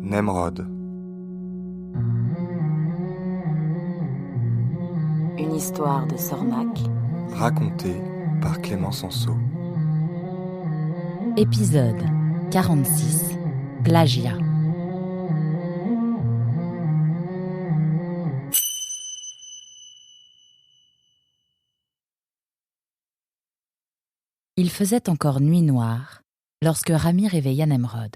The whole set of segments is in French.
Nemrod. Une histoire de Sornac. Racontée par Clément Sanso. Épisode 46. Plagiat. Il faisait encore nuit noire lorsque Rami réveilla Nemrod.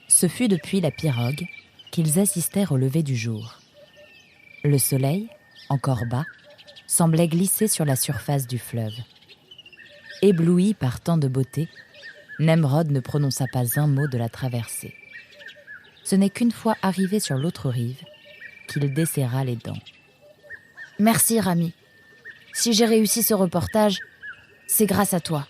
Ce fut depuis la pirogue qu'ils assistèrent au lever du jour. Le soleil, encore bas, semblait glisser sur la surface du fleuve. Ébloui par tant de beauté, Nemrod ne prononça pas un mot de la traversée. Ce n'est qu'une fois arrivé sur l'autre rive qu'il desserra les dents. « Merci, Rami. Si j'ai réussi ce reportage, c'est grâce à toi. »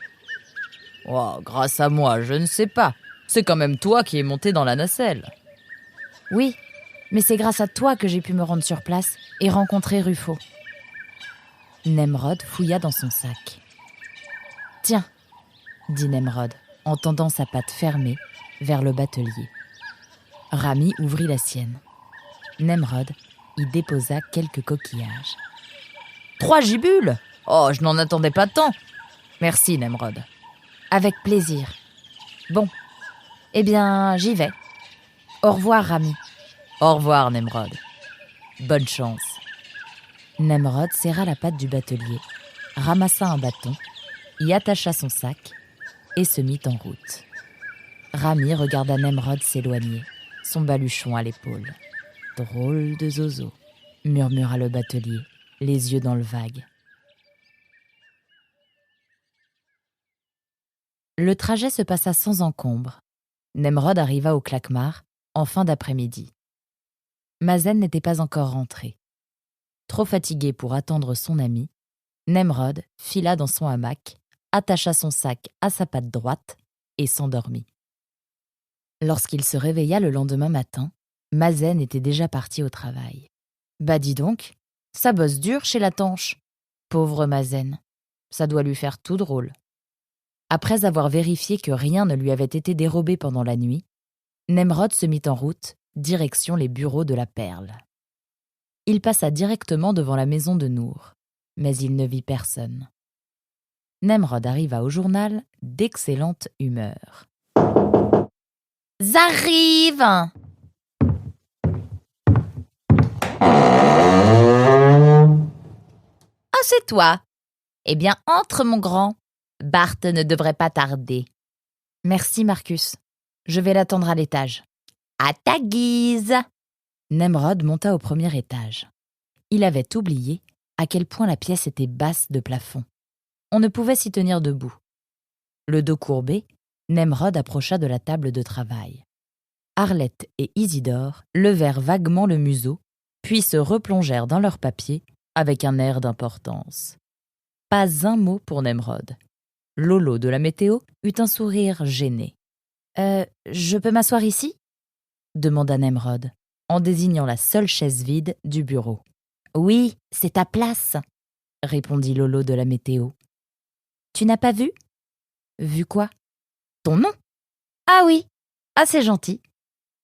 « Oh, grâce à moi, je ne sais pas. C'est quand même toi qui es monté dans la nacelle. » »« Oui, mais c'est grâce à toi que j'ai pu me rendre sur place et rencontrer Ruffo. » Nemrod fouilla dans son sac. « Tiens, » dit Nemrod, en tendant sa patte fermée vers le batelier. Rami ouvrit la sienne. Nemrod y déposa quelques coquillages. « 3 gibules ? Oh, je n'en attendais pas tant. Merci, Nemrod. » »« Avec plaisir. Bon, eh bien, j'y vais. Au revoir, Rami. »« Au revoir, Nemrod. Bonne chance. » Nemrod serra la patte du batelier, ramassa un bâton, y attacha son sac et se mit en route. Rami regarda Nemrod s'éloigner, son baluchon à l'épaule. « Drôle de zozo », murmura le batelier, les yeux dans le vague. Le trajet se passa sans encombre. Nemrod arriva au Claquemart en fin d'après-midi. Mazen n'était pas encore rentré. Trop fatigué pour attendre son ami, Nemrod fila dans son hamac, attacha son sac à sa patte droite et s'endormit. Lorsqu'il se réveilla le lendemain matin, Mazen était déjà parti au travail. « Bah dis donc, ça bosse dur chez la tanche. Pauvre Mazen, ça doit lui faire tout drôle. » Après avoir vérifié que rien ne lui avait été dérobé pendant la nuit, Nemrod se mit en route, direction les bureaux de la Perle. Il passa directement devant la maison de Nour, mais il ne vit personne. Nemrod arriva au journal d'excellente humeur. « J'arrive !»« Ah, c'est toi. Eh bien, entre, mon grand. Bart ne devrait pas tarder. »« Merci, Marcus. Je vais l'attendre à l'étage. »« À ta guise !» Nemrod monta au premier étage. Il avait oublié à quel point la pièce était basse de plafond. On ne pouvait s'y tenir debout. Le dos courbé, Nemrod approcha de la table de travail. Arlette et Isidore levèrent vaguement le museau, puis se replongèrent dans leurs papiers avec un air d'importance. Pas un mot pour Nemrod. Lolo de la météo eut un sourire gêné. « Je peux m'asseoir ici ?» demanda Nemrod, en désignant la seule chaise vide du bureau. « Oui, c'est ta place !» répondit Lolo de la météo. « Tu n'as pas vu ?»« Vu quoi ? Ton nom ?»« Ah oui, assez gentil. »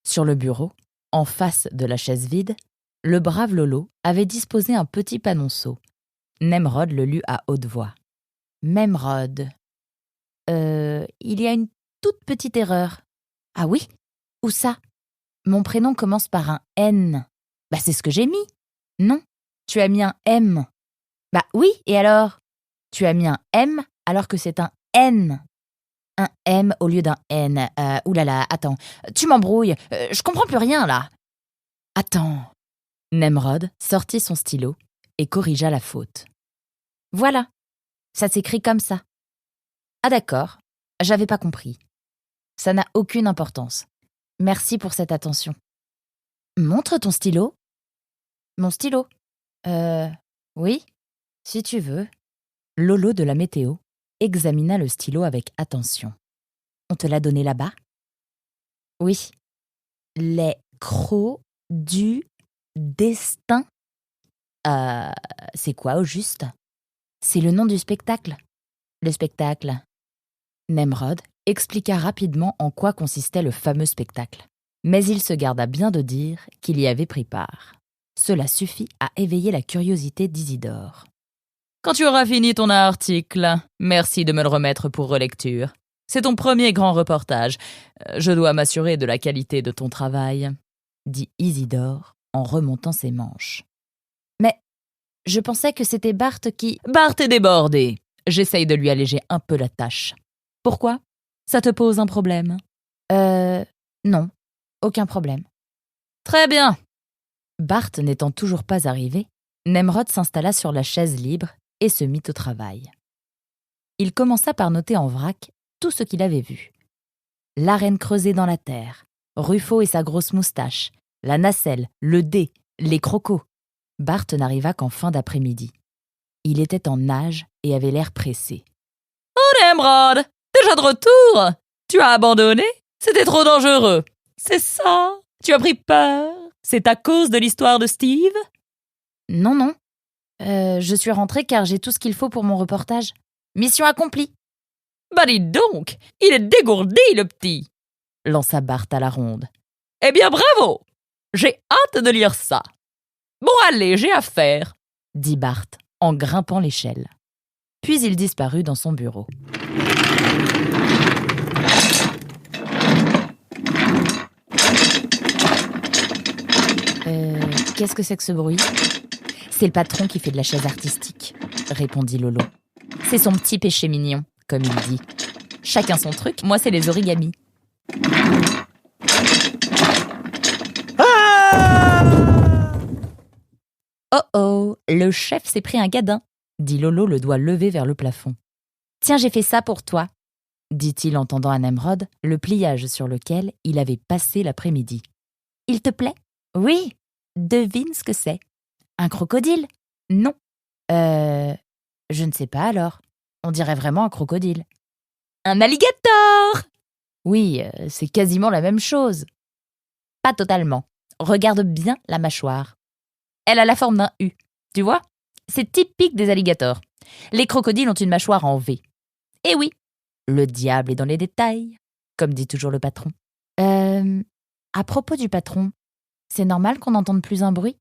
Sur le bureau, en face de la chaise vide, le brave Lolo avait disposé un petit panonceau. Nemrod le lut à haute voix. « Memrod. Il y a une toute petite erreur. »« Ah oui ? Où ça ? Mon prénom commence par un N. »« Bah c'est ce que j'ai mis. »« Non, tu as mis un M. »« Bah oui, et alors ? Tu as mis un M alors que c'est un N. »« Un M au lieu d'un N. Oulala, attends, tu m'embrouilles. Je comprends plus rien là. »« Attends. » Nemrod sortit son stylo et corrigea la faute. « Voilà, ça s'écrit comme ça. »« Ah d'accord, j'avais pas compris. Ça n'a aucune importance. Merci pour cette attention. »« Montre ton stylo. »« Mon stylo ? Oui, si tu veux. » Lolo de la météo examina le stylo avec attention. « On te l'a donné là-bas ? » ?»« Oui. »« Les crocs du destin. C'est quoi au juste ? C'est le nom du spectacle. Le spectacle. Nemrod expliqua rapidement en quoi consistait le fameux spectacle. Mais il se garda bien de dire qu'il y avait pris part. Cela suffit à éveiller la curiosité d'Isidore. Quand tu auras fini ton article, merci de me le remettre pour relecture. C'est ton premier grand reportage. Je dois m'assurer de la qualité de ton travail, dit Isidore en remontant ses manches. Mais je pensais que c'était Bart qui... Bart est débordé. J'essaye de lui alléger un peu la tâche. Pourquoi ? Ça te pose un problème ? Non, aucun problème. Très bien. Bart n'étant toujours pas arrivé, Nemrod s'installa sur la chaise libre et se mit au travail. Il commença par noter en vrac tout ce qu'il avait vu. L'arène creusée dans la terre, Ruffo et sa grosse moustache, la nacelle, le dé, les crocos. Bart n'arriva qu'en fin d'après-midi. Il était en nage et avait l'air pressé. « Oh Nemrod, déjà de retour ? Tu as abandonné ? C'était trop dangereux. C'est ça ? Tu as pris peur ? C'est à cause de l'histoire de Steve ? » Non. Je suis rentrée car j'ai tout ce qu'il faut pour mon reportage. Mission accomplie. Bah dis donc, il est dégourdi le petit, lança Bart à la ronde. Eh bien bravo, j'ai hâte de lire ça. Bon allez, j'ai affaire, dit Bart en grimpant l'échelle. Puis il disparut dans son bureau. Qu'est-ce que c'est que ce bruit ? C'est le patron qui fait de la chaise artistique, répondit Lolo. C'est son petit péché mignon, comme il dit. Chacun son truc, moi c'est les origamis. Oh, le chef s'est pris un gadin, dit Lolo le doigt levé vers le plafond. Tiens, j'ai fait ça pour toi, dit-il en tendant à Nemrod le pliage sur lequel il avait passé l'après-midi. Il te plaît ? Oui. Devine ce que c'est. Un crocodile ? Non. Je ne sais pas alors. On dirait vraiment un crocodile. Un alligator ? Oui, c'est quasiment la même chose. Pas totalement. Regarde bien la mâchoire. Elle a la forme d'un U. Tu vois ? C'est typique des alligators. Les crocodiles ont une mâchoire en V. Eh oui, le diable est dans les détails, comme dit toujours le patron. À propos du patron, c'est normal qu'on n'entende plus un bruit ?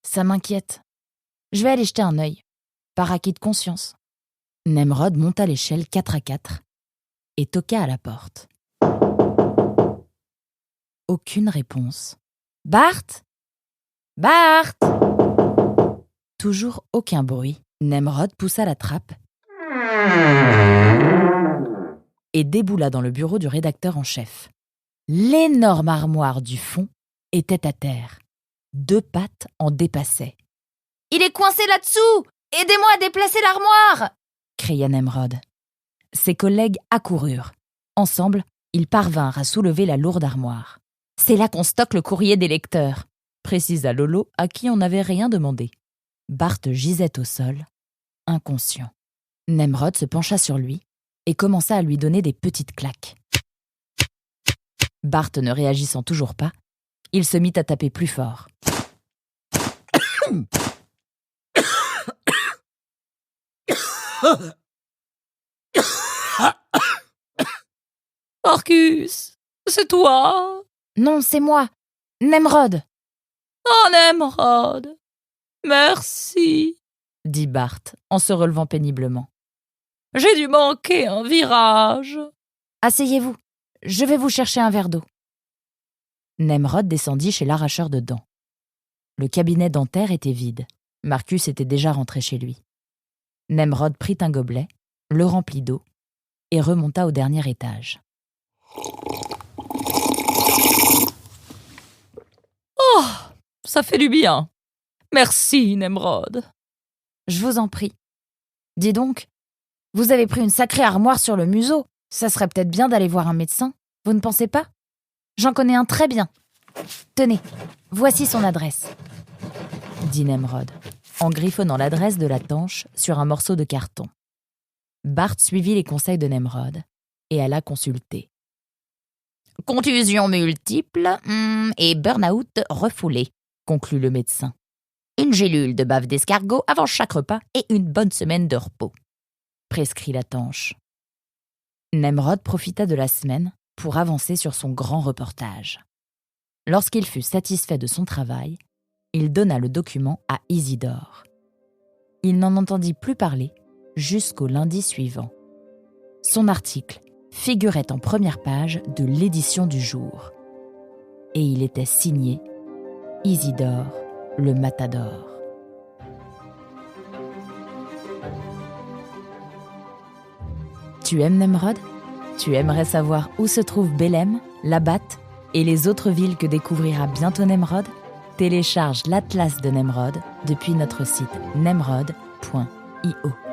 Ça m'inquiète. Je vais aller jeter un œil, par acquis de conscience. Nemrod monta l'échelle 4 à 4 et toqua à la porte. Aucune réponse. Bart ? Bart ? Toujours aucun bruit. Nemrod poussa la trappe et déboula dans le bureau du rédacteur en chef. L'énorme armoire du fond était à terre. 2 pattes en dépassaient. « Il est coincé là-dessous ! Aidez-moi à déplacer l'armoire !» cria Nemrod. Ses collègues accoururent. Ensemble, ils parvinrent à soulever la lourde armoire. « C'est là qu'on stocke le courrier des lecteurs », précisa Lolo, à qui on n'avait rien demandé. Bart gisait au sol, inconscient. Nemrod se pencha sur lui et commença à lui donner des petites claques. Bart ne réagissant toujours pas, il se mit à taper plus fort. Marcus, c'est toi ? Non, c'est moi, Nemrod. Oh, Nemrod, merci, dit Bart en se relevant péniblement. J'ai dû manquer un virage. Asseyez-vous, je vais vous chercher un verre d'eau. Nemrod descendit chez l'arracheur de dents. Le cabinet dentaire était vide. Marcus était déjà rentré chez lui. Nemrod prit un gobelet, le remplit d'eau et remonta au dernier étage. Oh, ça fait du bien. Merci, Nemrod. Je vous en prie. Dis donc, vous avez pris une sacrée armoire sur le museau. Ça serait peut-être bien d'aller voir un médecin, vous ne pensez pas ? J'en connais un très bien. Tenez, voici son adresse, dit Nemrod, en griffonnant l'adresse de la tanche sur un morceau de carton. Bart suivit les conseils de Nemrod et alla consulter. Contusion multiple et burn-out refoulé, conclut le médecin. une gélule de bave d'escargot avant chaque repas et une bonne semaine de repos, prescrit la tanche. Nemrod profita de la semaine pour avancer sur son grand reportage. Lorsqu'il fut satisfait de son travail, il donna le document à Isidore. Il n'en entendit plus parler jusqu'au lundi suivant. Son article figurait en première page de l'édition du jour. Et il était signé Isidore le Matador. Tu aimes Nemrod ? Tu aimerais savoir où se trouve Bélem, Labat et les autres villes que découvrira bientôt Nemrod ? Télécharge l'atlas de Nemrod depuis notre site nemrod.io.